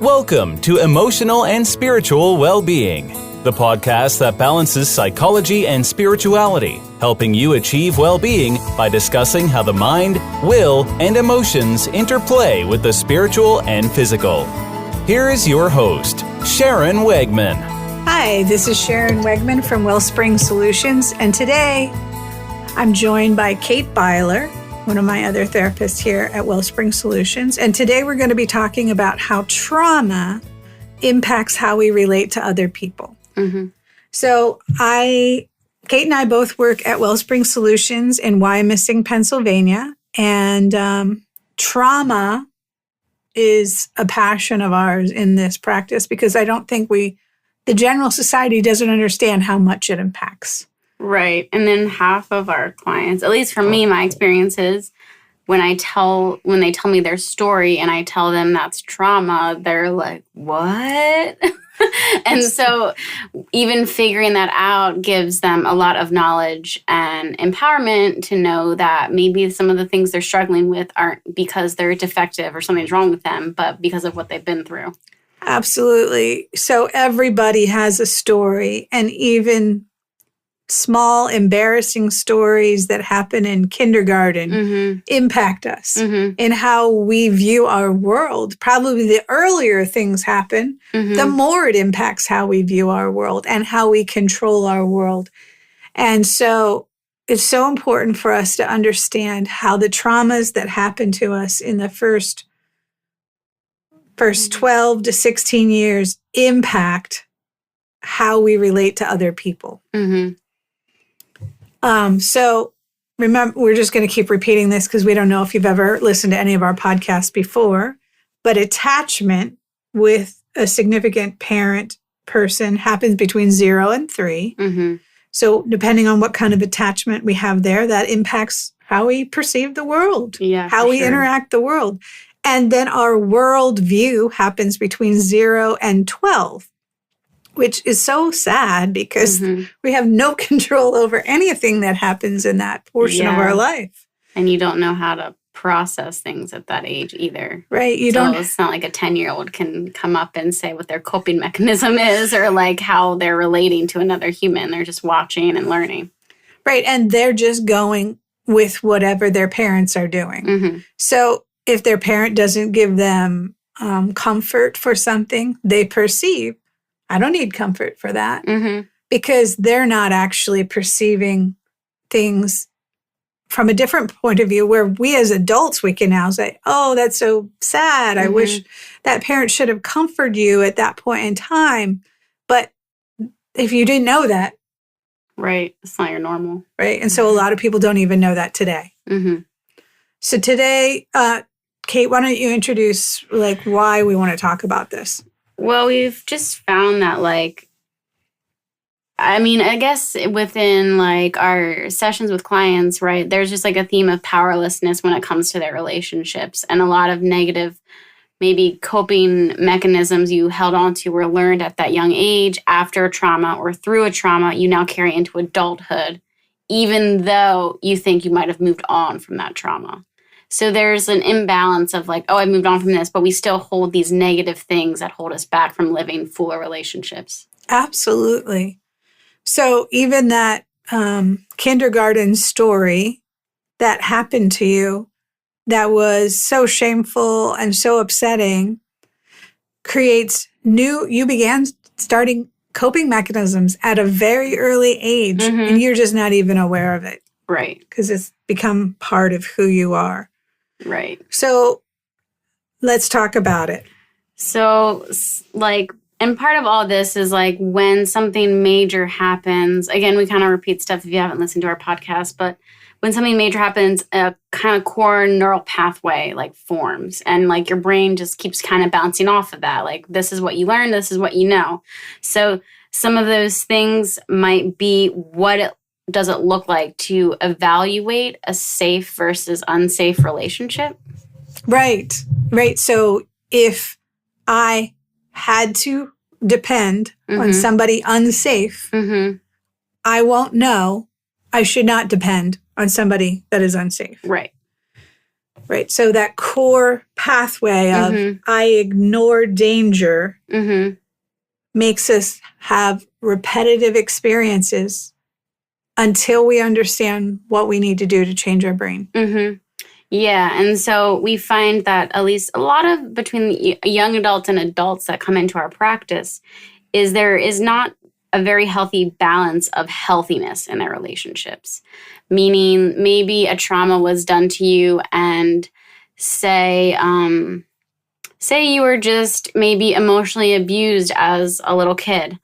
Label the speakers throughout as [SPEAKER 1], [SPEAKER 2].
[SPEAKER 1] Welcome to Emotional and Spiritual Well-Being, the podcast that balances psychology and spirituality, helping you achieve well-being by discussing how the mind, will, and emotions interplay with the spiritual and physical. Here is your host, Sharon Wegman.
[SPEAKER 2] Hi, this is Sharon Wegman from Wellspring Solutions, and today I'm joined by Cait Beiler, one of my other therapists here at Wellspring Solutions. And today we're going to be talking about how trauma impacts how we relate to other people. Mm-hmm. So Cait and I both work at Wellspring Solutions in Wyomissing, Pennsylvania. And trauma is a passion of ours in this practice because I don't think the general society doesn't understand how much it impacts.
[SPEAKER 3] Right. And then half of our clients, at least for me, my experience is when they tell me their story and I tell them that's trauma, they're like, what? And so even figuring that out gives them a lot of knowledge and empowerment to know that maybe some of the things they're struggling with aren't because they're defective or something's wrong with them, but because of what they've been through.
[SPEAKER 2] Absolutely. So everybody has a story, and even small, embarrassing stories that happen in kindergarten impact us in how we view our world. Probably the earlier things happen, the more it impacts how we view our world and how we control our world. And so it's so important for us to understand how the traumas that happen to us in the first 12 to 16 years impact how we relate to other people. So remember, we're just going to keep repeating this because we don't know if you've ever listened to any of our podcasts before, but attachment with a significant parent person happens between 0 and 3. So depending on what kind of attachment we have there, that impacts how we perceive the world, how we interact the world. And then our world view happens between 0 and 12. Which is so sad because we have no control over anything that happens in that portion of our life.
[SPEAKER 3] And you don't know how to process things at that age either.
[SPEAKER 2] Right.
[SPEAKER 3] It's not like a 10-year-old can come up and say what their coping mechanism is or like how they're relating to another human. They're just watching and learning.
[SPEAKER 2] Right. And they're just going with whatever their parents are doing. So if their parent doesn't give them comfort for something, they perceive, I don't need comfort for that, because they're not actually perceiving things from a different point of view where we as adults, we can now say, oh, that's so sad. I wish that parent should have comforted you at that point in time. But if you didn't know that.
[SPEAKER 3] Right. It's not your normal.
[SPEAKER 2] Right. And so a lot of people don't even know that today. So today, Cait, why don't you introduce why we want to talk about this?
[SPEAKER 3] Well, we've just found that, I guess within, our sessions with clients, right, there's just, a theme of powerlessness when it comes to their relationships. And a lot of negative, maybe coping mechanisms you held on to were learned at that young age after a trauma or through a trauma you now carry into adulthood, even though you think you might have moved on from that trauma. So there's an imbalance of I moved on from this, but we still hold these negative things that hold us back from living fuller relationships.
[SPEAKER 2] Absolutely. So even that kindergarten story that happened to you that was so shameful and so upsetting creates you began starting coping mechanisms at a very early age, and you're just not even aware of it.
[SPEAKER 3] Right.
[SPEAKER 2] Because it's become part of who you are.
[SPEAKER 3] Right.
[SPEAKER 2] So let's talk about it.
[SPEAKER 3] So and part of all this is when something major happens, again, we kind of repeat stuff if you haven't listened to our podcast, but when something major happens, a kind of core neural pathway forms and your brain just keeps kind of bouncing off of that. This is what you learned, this is what you know. So some of those things might be what does it look like to evaluate a safe versus unsafe relationship?
[SPEAKER 2] Right. So if I had to depend on somebody unsafe, I won't know I should not depend on somebody that is unsafe.
[SPEAKER 3] Right.
[SPEAKER 2] Right. So that core pathway of I ignore danger makes us have repetitive experiences until we understand what we need to do to change our brain.
[SPEAKER 3] Yeah. And so we find that at least a lot of between the young adults and adults that come into our practice is there is not a very healthy balance of healthiness in their relationships. Meaning maybe a trauma was done to you and say you were just maybe emotionally abused as a little kid.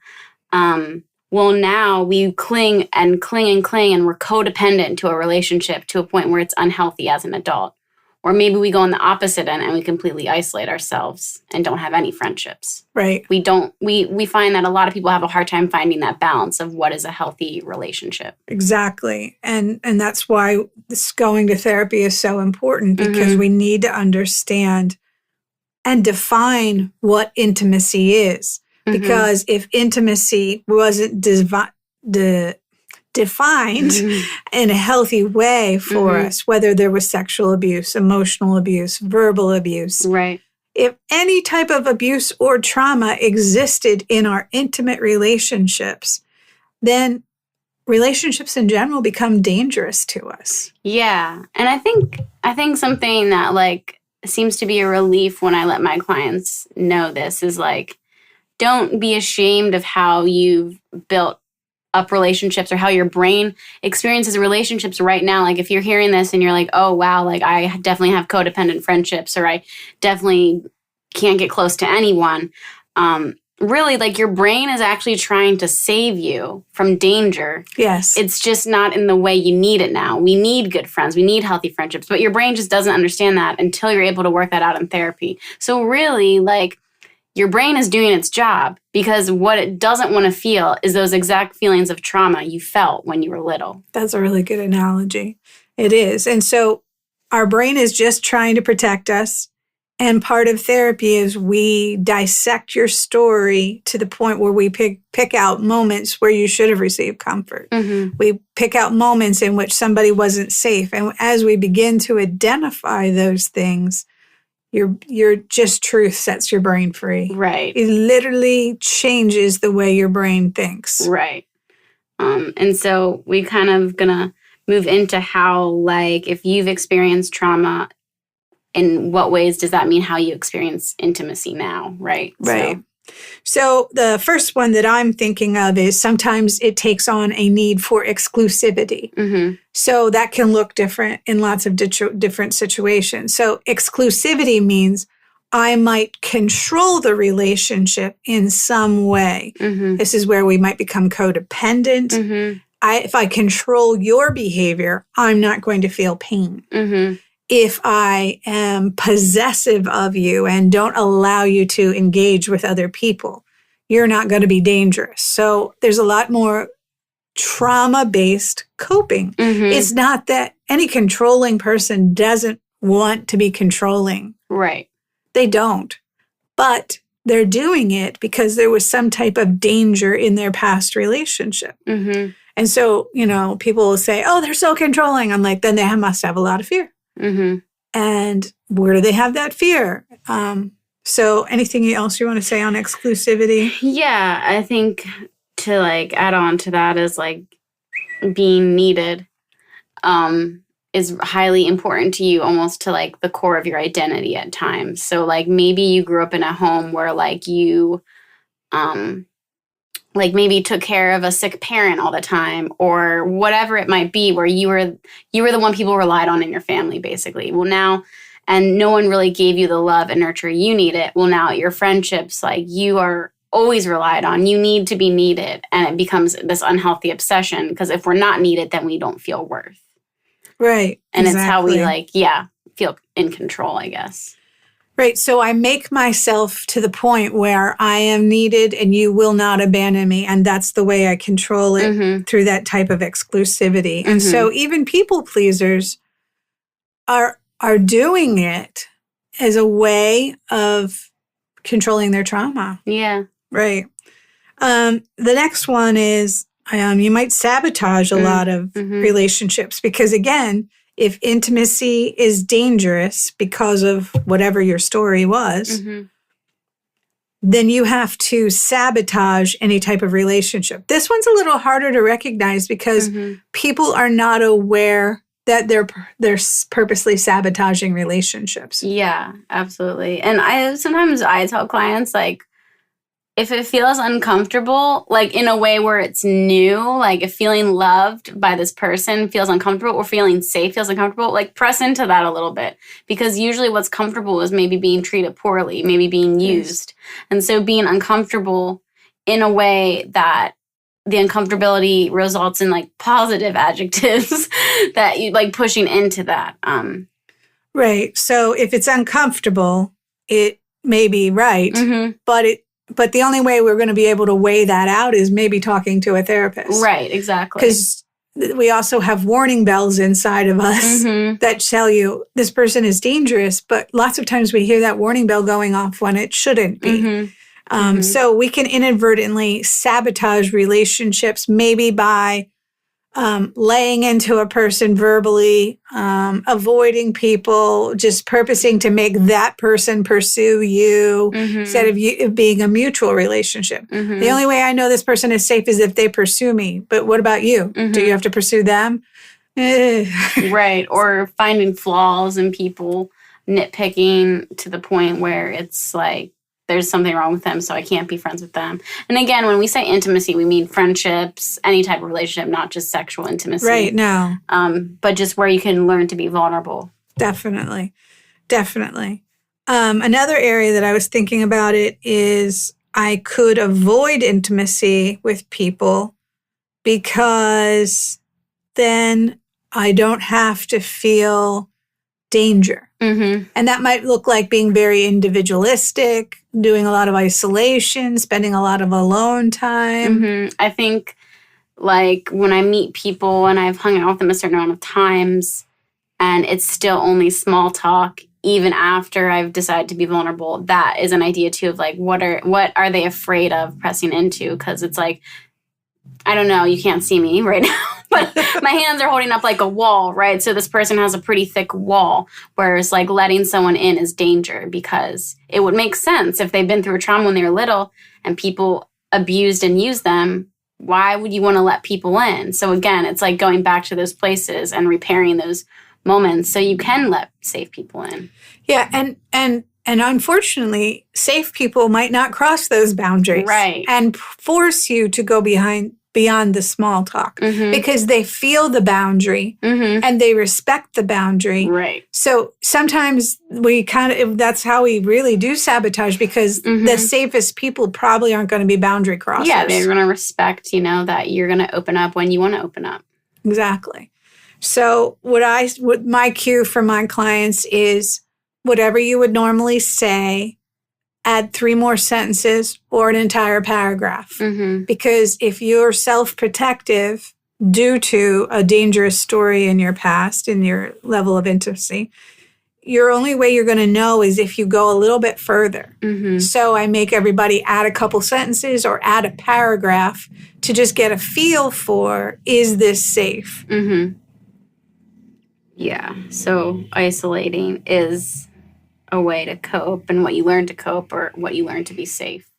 [SPEAKER 3] Well, now we cling and cling and cling and we're codependent to a relationship to a point where it's unhealthy as an adult. Or maybe we go on the opposite end and we completely isolate ourselves and don't have any friendships.
[SPEAKER 2] Right.
[SPEAKER 3] We find that a lot of people have a hard time finding that balance of what is a healthy relationship.
[SPEAKER 2] Exactly. And that's why this going to therapy is so important, because we need to understand and define what intimacy is. Because if intimacy wasn't defined in a healthy way for us, whether there was sexual abuse, emotional abuse, verbal abuse,
[SPEAKER 3] right?
[SPEAKER 2] If any type of abuse or trauma existed in our intimate relationships, then relationships in general become dangerous to us.
[SPEAKER 3] Yeah. And I think something that like seems to be a relief when I let my clients know this is like, don't be ashamed of how you've built up relationships or how your brain experiences relationships right now. Like if you're hearing this and you're like, oh, wow, like I definitely have codependent friendships, or I definitely can't get close to anyone. Really, like your brain is actually trying to save you from danger.
[SPEAKER 2] Yes.
[SPEAKER 3] It's just not in the way you need it now. We need good friends. We need healthy friendships. But your brain just doesn't understand that until you're able to work that out in therapy. So really, like, your brain is doing its job, because what it doesn't want to feel is those exact feelings of trauma you felt when you were little.
[SPEAKER 2] That's a really good analogy. It is. And so our brain is just trying to protect us. And part of therapy is we dissect your story to the point where we pick out moments where you should have received comfort. We pick out moments in which somebody wasn't safe. And as we begin to identify those things, your just truth sets your brain free.
[SPEAKER 3] Right.
[SPEAKER 2] It literally changes the way your brain thinks.
[SPEAKER 3] Right. And so we kind of gonna move into how, like, if you've experienced trauma, in what ways does that mean how you experience intimacy now, right?
[SPEAKER 2] Right. So the first one that I'm thinking of is sometimes it takes on a need for exclusivity. So that can look different in lots of different situations. So exclusivity means I might control the relationship in some way. This is where we might become codependent. If I control your behavior, I'm not going to feel pain. If I am possessive of you and don't allow you to engage with other people, you're not going to be dangerous. So there's a lot more trauma-based coping. It's not that any controlling person doesn't want to be controlling.
[SPEAKER 3] Right.
[SPEAKER 2] They don't. But they're doing it because there was some type of danger in their past relationship. And so, people will say, oh, they're so controlling. I'm like, then they must have a lot of fear. And where do they have that fear? So anything else you want to say on exclusivity?
[SPEAKER 3] Yeah, I think to like add on to that is like being needed is highly important to you, almost to like the core of your identity at times. So like maybe you grew up in a home where like you like maybe took care of a sick parent all the time, or whatever it might be, where you were the one people relied on in your family, basically. Well, now, and no one really gave you the love and nurture you needed. Well, now your friendships, like you are always relied on. You need to be needed. And it becomes this unhealthy obsession, because if we're not needed, then we don't feel worth.
[SPEAKER 2] Right.
[SPEAKER 3] And It's how we feel in control, I guess.
[SPEAKER 2] Right. So I make myself to the point where I am needed and you will not abandon me. And that's the way I control it through that type of exclusivity. And so even people pleasers are doing it as a way of controlling their trauma.
[SPEAKER 3] Yeah.
[SPEAKER 2] Right. The next one is you might sabotage a lot of relationships because, again, if intimacy is dangerous because of whatever your story was, then you have to sabotage any type of relationship. This one's a little harder to recognize because people are not aware that they're purposely sabotaging relationships.
[SPEAKER 3] Yeah, absolutely. And sometimes I tell clients, like, if it feels uncomfortable, like in a way where it's new, like if feeling loved by this person feels uncomfortable or feeling safe feels uncomfortable, like press into that a little bit. Because usually what's comfortable is maybe being treated poorly, maybe being used. And so being uncomfortable in a way that the uncomfortability results in like positive adjectives that you like pushing into that.
[SPEAKER 2] Right. So if it's uncomfortable, it may be right, but the only way we're going to be able to weigh that out is maybe talking to a therapist.
[SPEAKER 3] Right, exactly.
[SPEAKER 2] Because we also have warning bells inside of us that tell you this person is dangerous, but lots of times we hear that warning bell going off when it shouldn't be. So we can inadvertently sabotage relationships, maybe by laying into a person verbally, avoiding people, just purposing to make that person pursue you instead of you being a mutual relationship. The only way I know this person is safe is if they pursue me. But what about you? Do you have to pursue them?
[SPEAKER 3] Right. Or finding flaws in people, nitpicking to the point where it's like, there's something wrong with them, so I can't be friends with them. And again, when we say intimacy, we mean friendships, any type of relationship, not just sexual intimacy.
[SPEAKER 2] Right, no.
[SPEAKER 3] But just where you can learn to be vulnerable.
[SPEAKER 2] Definitely. Another area that I was thinking about it is I could avoid intimacy with people because then I don't have to feel danger. And that might look like being very individualistic, doing a lot of isolation, spending a lot of alone time.
[SPEAKER 3] I think, like, when I meet people and I've hung out with them a certain amount of times and it's still only small talk, even after I've decided to be vulnerable, that is an idea, too, of, like, what are they afraid of pressing into? Because it's like, I don't know, you can't see me right now, but my hands are holding up like a wall, right? So this person has a pretty thick wall, whereas like letting someone in is danger because it would make sense if they've been through a trauma when they were little and people abused and used them. Why would you want to let people in? So again, it's like going back to those places and repairing those moments so you can let safe people in.
[SPEAKER 2] Yeah, and unfortunately, safe people might not cross those boundaries.
[SPEAKER 3] Right.
[SPEAKER 2] And force you to go beyond the small talk because they feel the boundary and they respect the boundary.
[SPEAKER 3] Right. So
[SPEAKER 2] sometimes that's how we really do sabotage because the safest people probably aren't going to be boundary crossers.
[SPEAKER 3] Yeah, they're going to respect, that you're going to open up when you want to open up.
[SPEAKER 2] Exactly. So what my cue for my clients is whatever you would normally say, add 3 more sentences or an entire paragraph. Because if you're self-protective due to a dangerous story in your past, in your level of intimacy, your only way you're going to know is if you go a little bit further. So I make everybody add a couple sentences or add a paragraph to just get a feel for, is this safe?
[SPEAKER 3] Yeah. So isolating is a way to cope and what you learn to cope or what you learn to be safe.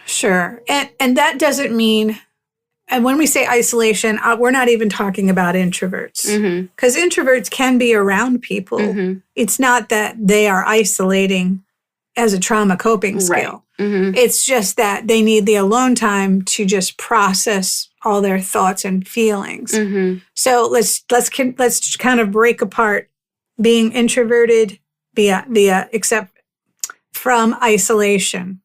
[SPEAKER 2] Sure. And that doesn't mean, and when we say isolation, we're not even talking about introverts. Because introverts can be around people. It's not that they are isolating as a trauma coping skill. It's just that they need the alone time to just process all their thoughts and feelings. So let's kind of break apart being introverted via except from isolation.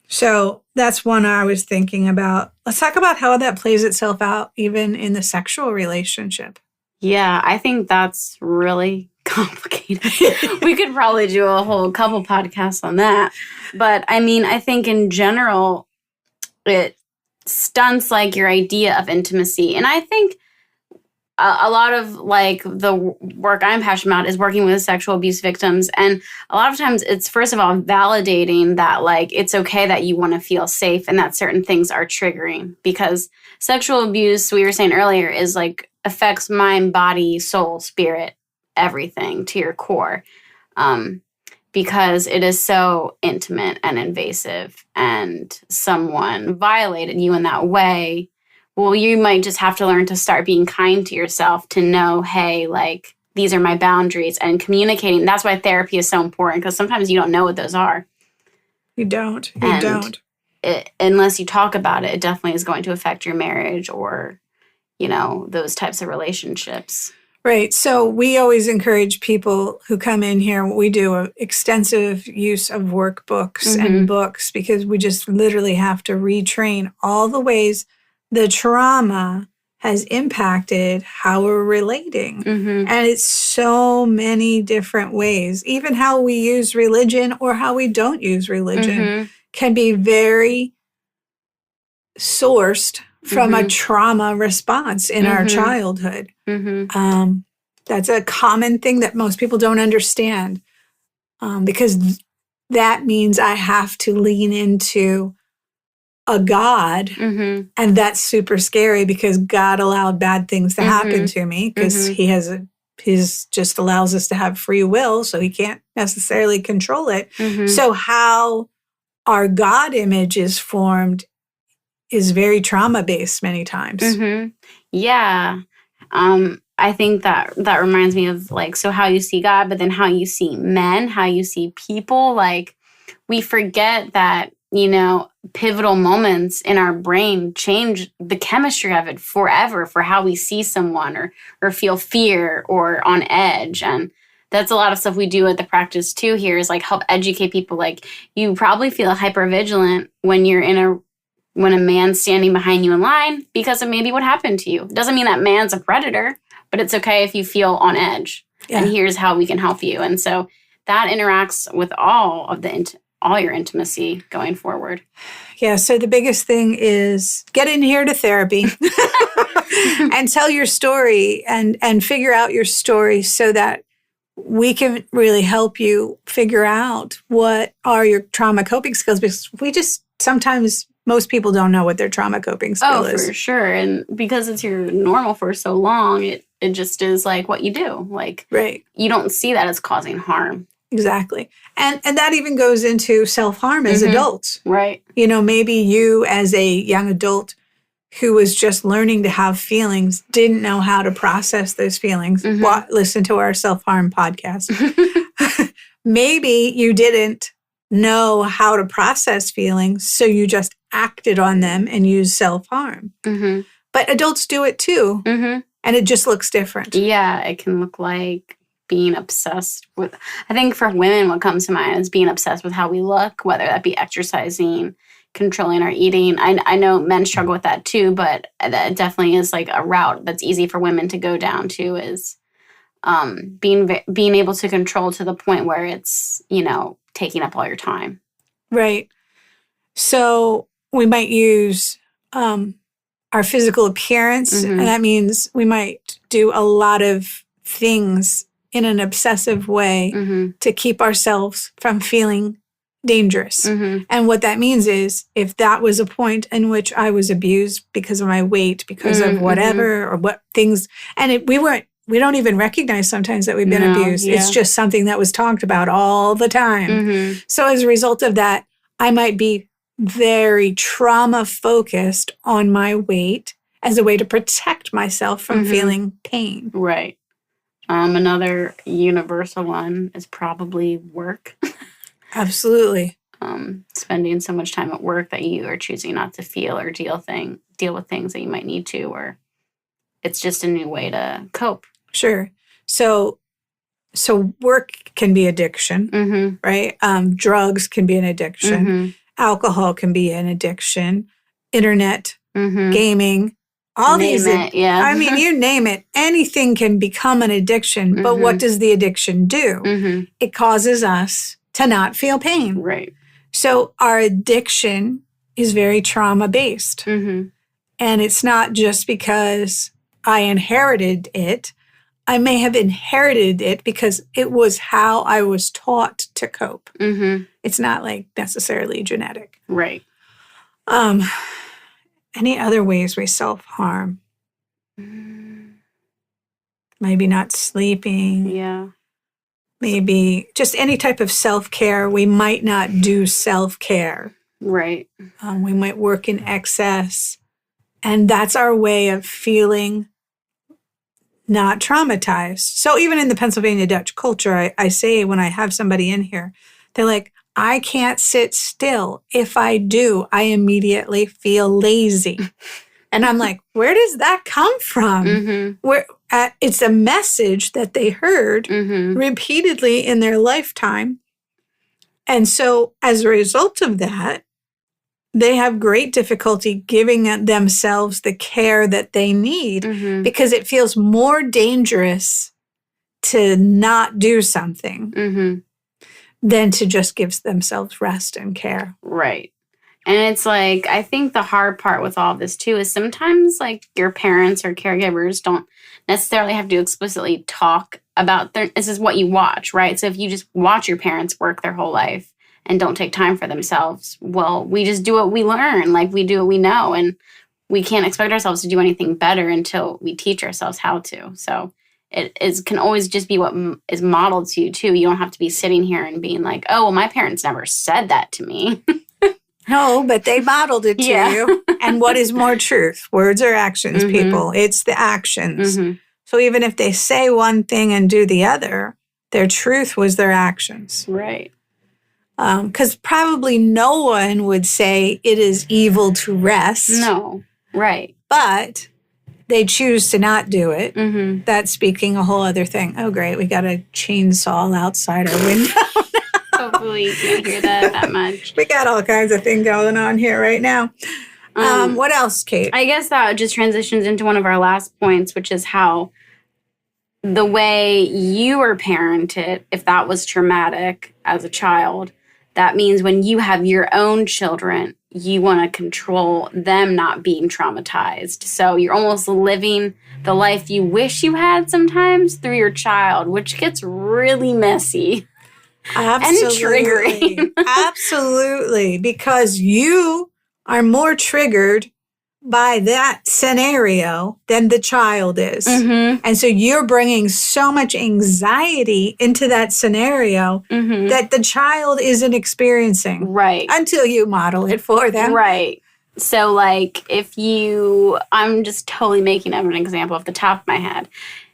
[SPEAKER 2] So that's one I was thinking about. Let's talk about how that plays itself out even in the sexual relationship.
[SPEAKER 3] Yeah, I think that's really complicated. We could probably do a whole couple podcasts on that. But I mean, I think in general, it stunts like your idea of intimacy. And I think a lot of like the work I'm passionate about is working with sexual abuse victims. And a lot of times it's, first of all, validating that like it's okay that you want to feel safe and that certain things are triggering, because sexual abuse, we were saying earlier, is like affects mind, body, soul, spirit, everything to your core. Because it is so intimate and invasive, and someone violated you in that way, well, you might just have to learn to start being kind to yourself, to know, hey, like, these are my boundaries, and communicating. That's why therapy is so important, because sometimes you don't know what those are.
[SPEAKER 2] You don't.
[SPEAKER 3] Unless you talk about it, it definitely is going to affect your marriage or, those types of relationships.
[SPEAKER 2] Right. So we always encourage people who come in here, we do an extensive use of workbooks and books, because we just literally have to retrain all the ways the trauma has impacted how we're relating. And it's so many different ways. Even how we use religion or how we don't use religion can be very sourced from a trauma response in our childhood. That's a common thing that most people don't understand, because that means I have to lean into a God, and that's super scary, because God allowed bad things to happen to me, because He's just allows us to have free will, so He can't necessarily control it. So how our God image is formed is very trauma-based many times.
[SPEAKER 3] Yeah. I think that reminds me of, like, so how you see God, but then how you see men, how you see people. Like, we forget that, pivotal moments in our brain change the chemistry of it forever for how we see someone or feel fear or on edge. And that's a lot of stuff we do at the practice too here, is like help educate people. Like, you probably feel hypervigilant when a man's standing behind you in line because of maybe what happened to you. It doesn't mean that man's a predator, but it's okay if you feel on edge. Yeah. And here's how we can help you. And so that interacts with all your intimacy going forward.
[SPEAKER 2] Yeah, so the biggest thing is get in here to therapy and tell your story and figure out your story, so that we can really help you figure out what are your trauma coping skills, because sometimes most people don't know what their trauma coping skill is.
[SPEAKER 3] Oh, for sure. And because it's your normal for so long, it just is like what you do. Like,
[SPEAKER 2] right.
[SPEAKER 3] You don't see that as causing harm.
[SPEAKER 2] Exactly. And that even goes into self-harm as adults.
[SPEAKER 3] Right.
[SPEAKER 2] Maybe you as a young adult who was just learning to have feelings didn't know how to process those feelings. Listen to our self-harm podcast. Maybe you didn't know how to process feelings, so you just acted on them and used self-harm. But adults do it too, and it just looks different.
[SPEAKER 3] Yeah, it can look like being obsessed with, I think for women, what comes to mind is being obsessed with how we look, whether that be exercising, controlling our eating. I know men struggle with that too, but that definitely is like a route that's easy for women to go down to, is being able to control to the point where it's, taking up all your time.
[SPEAKER 2] Right. So we might use our physical appearance, and that means we might do a lot of things in an obsessive way to keep ourselves from feeling dangerous. And what that means is, if that was a point in which I was abused because of my weight, because of whatever, or what things, and we don't even recognize sometimes that we've been abused. Yeah. It's just something that was talked about all the time. So as a result of that, I might be very trauma focused on my weight as a way to protect myself from feeling pain.
[SPEAKER 3] Right. Another universal one is probably work.
[SPEAKER 2] Absolutely.
[SPEAKER 3] Spending so much time at work that you are choosing not to feel or deal with things that you might need to, or it's just a new way to cope.
[SPEAKER 2] Sure. So work can be addiction, right? Drugs can be an addiction. Alcohol can be an addiction. Internet, gaming, all
[SPEAKER 3] name
[SPEAKER 2] these.
[SPEAKER 3] I
[SPEAKER 2] mean, you name it. Anything can become an addiction. But what does the addiction do? It causes us to not feel pain.
[SPEAKER 3] Right.
[SPEAKER 2] So our addiction is very trauma-based. And it's not just because I inherited it. I may have inherited it because it was how I was taught to cope. It's not like necessarily genetic.
[SPEAKER 3] Right.
[SPEAKER 2] Any other ways we self-harm? maybe not sleeping.
[SPEAKER 3] Yeah.
[SPEAKER 2] Maybe just any type of self-care. We might not do self-care.
[SPEAKER 3] Right.
[SPEAKER 2] We might work in excess. And that's our way of feeling not traumatized. So even in the Pennsylvania Dutch culture, I say when I have somebody in here, they're like, I can't sit still. If I do, I immediately feel lazy. And I'm like, where does that come from? Where it's a message that they heard repeatedly in their lifetime. And so as a result of that, they have great difficulty giving themselves the care that they need because it feels more dangerous to not do something than to just give themselves rest and care.
[SPEAKER 3] Right. And it's like, I think the hard part with all of this too is sometimes like your parents or caregivers don't necessarily have to explicitly talk about this is what you watch, right? So if you just watch your parents work their whole life and don't take time for themselves, well, we just do what we learn, like we do what we know. And we can't expect ourselves to do anything better until we teach ourselves how to. So it can always just be what is modeled to you too. You don't have to be sitting here and being like, oh, well, my parents never said that to me.
[SPEAKER 2] No, but they modeled it to you. And what is more truth? Words or actions, people? It's the actions. So even if they say one thing and do the other, their truth was their actions.
[SPEAKER 3] Right.
[SPEAKER 2] Because probably no one would say it is evil to rest.
[SPEAKER 3] No. Right.
[SPEAKER 2] But they choose to not do it. That's speaking a whole other thing. Oh, great. We got a chainsaw outside our window.
[SPEAKER 3] Hopefully you can't hear that much.
[SPEAKER 2] We got all kinds of things going on here right now. What else, Cait?
[SPEAKER 3] I guess that just transitions into one of our last points, which is how the way you were parented, if that was traumatic as a child, that means when you have your own children, you want to control them not being traumatized. So you're almost living the life you wish you had sometimes through your child, which gets really messy.
[SPEAKER 2] Absolutely.
[SPEAKER 3] And triggering.
[SPEAKER 2] Absolutely. Because you are more triggered by that scenario than the child is. And so you're bringing so much anxiety into that scenario that the child isn't experiencing.
[SPEAKER 3] Right.
[SPEAKER 2] Until you model it for them.
[SPEAKER 3] Right. So like I'm just totally making up an example off the top of my head.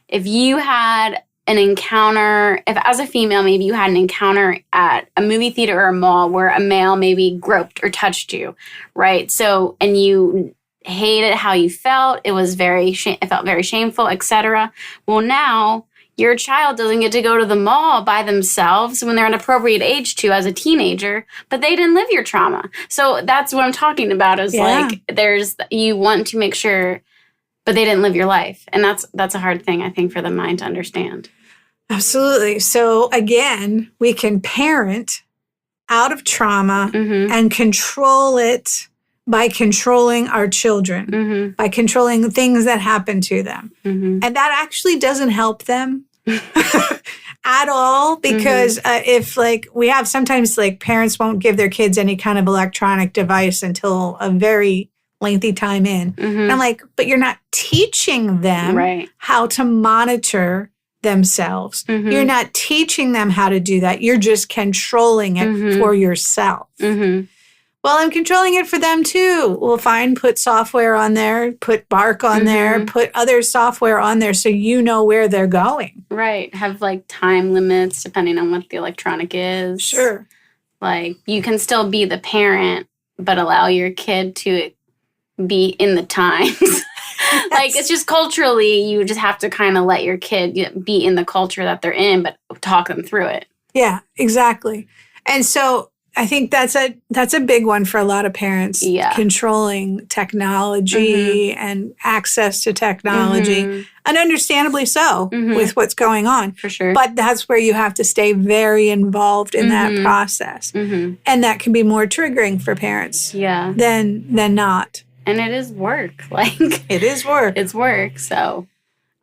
[SPEAKER 3] If you had an encounter, if as a female, maybe you had an encounter at a movie theater or a mall where a male maybe groped or touched you, right? So, and you hated how you felt, it was it felt very shameful, etc. Well, now your child doesn't get to go to the mall by themselves when they're an appropriate age to as a teenager, but they didn't live your trauma. So that's what I'm talking about is like, you want to make sure, but they didn't live your life. And that's a hard thing, I think, for the mind to understand.
[SPEAKER 2] Absolutely. So again, we can parent out of trauma and control it by controlling our children, by controlling things that happen to them. And that actually doesn't help them at all because if like we have sometimes like parents won't give their kids any kind of electronic device until a very lengthy time in. And I'm like, but you're not teaching them how to monitor themselves. You're not teaching them how to do that. You're just controlling it for yourself. Well, I'm controlling it for them too. Well, fine, put software on there, put Bark on there, put other software on there so you know where they're going.
[SPEAKER 3] Right. Have like time limits depending on what the electronic is.
[SPEAKER 2] Sure.
[SPEAKER 3] Like you can still be the parent, but allow your kid to be in the times. Like it's just culturally, you just have to kind of let your kid be in the culture that they're in, but talk them through it.
[SPEAKER 2] Yeah, exactly. And so I think that's a big one for a lot of parents, controlling technology and access to technology, and understandably so with what's going on.
[SPEAKER 3] For sure.
[SPEAKER 2] But that's where you have to stay very involved in that process. And that can be more triggering for parents than not.
[SPEAKER 3] And it is work. Like
[SPEAKER 2] it is work.
[SPEAKER 3] It's work, so.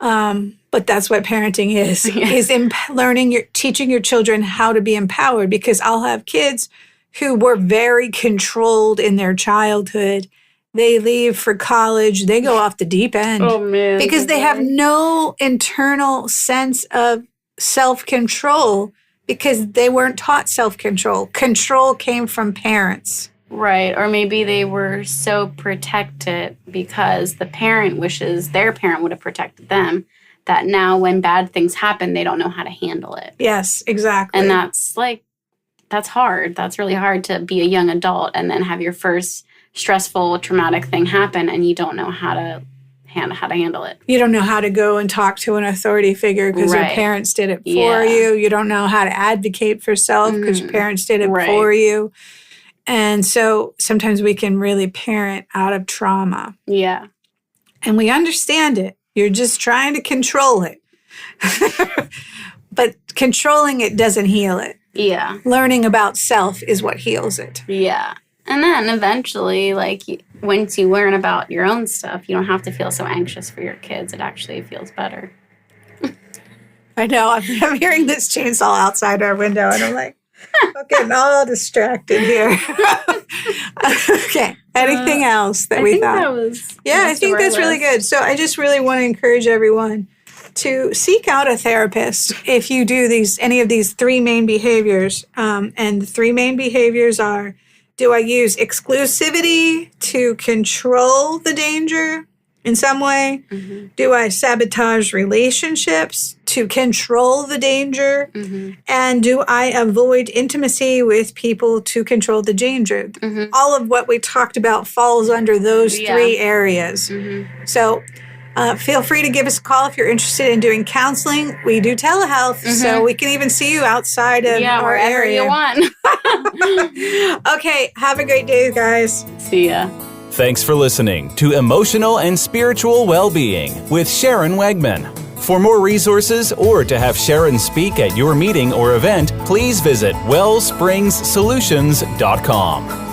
[SPEAKER 2] But that's what parenting is teaching your children how to be empowered, because I'll have kids who were very controlled in their childhood they leave for college, they go off the deep end.
[SPEAKER 3] Oh, man.
[SPEAKER 2] Because they have no internal sense of self-control because they weren't taught self-control. Control came from parents.
[SPEAKER 3] Right. Or maybe they were so protected because the parent wishes their parent would have protected them that now when bad things happen, they don't know how to handle it.
[SPEAKER 2] Yes, exactly.
[SPEAKER 3] And that's hard. That's really hard to be a young adult and then have your first stressful, traumatic thing happen and you don't know how to handle it.
[SPEAKER 2] You don't know how to go and talk to an authority figure because your parents did it for you. You don't know how to advocate for self because your parents did it for you. And so sometimes we can really parent out of trauma.
[SPEAKER 3] Yeah.
[SPEAKER 2] And we understand it. You're just trying to control it. But controlling it doesn't heal it.
[SPEAKER 3] Yeah.
[SPEAKER 2] Learning about self is what heals it.
[SPEAKER 3] Yeah. And then eventually, once you learn about your own stuff, you don't have to feel so anxious for your kids. It actually feels better.
[SPEAKER 2] I know. I'm hearing this chainsaw outside our window, and I'm like, I'm getting all distracted here. Okay. Anything else that we thought? I think that's really good. So I just really want to encourage everyone to seek out a therapist if you do any of these three main behaviors. And the three main behaviors are, do I use exclusivity to control the danger in some way? Mm-hmm. Do I sabotage relationships to control the danger? Mm-hmm. And do I avoid intimacy with people to control the danger? Mm-hmm. All of what we talked about falls under those three areas. Mm-hmm. So feel free to give us a call if you're interested in doing counseling. We do telehealth, so we can even see you outside of our area.
[SPEAKER 3] You want.
[SPEAKER 2] Okay, have a great day, guys.
[SPEAKER 3] See ya.
[SPEAKER 1] Thanks for listening to Emotional and Spiritual Well-Being with Sharon Wegman. For more resources or to have Sharon speak at your meeting or event, please visit wellspringssolutions.com.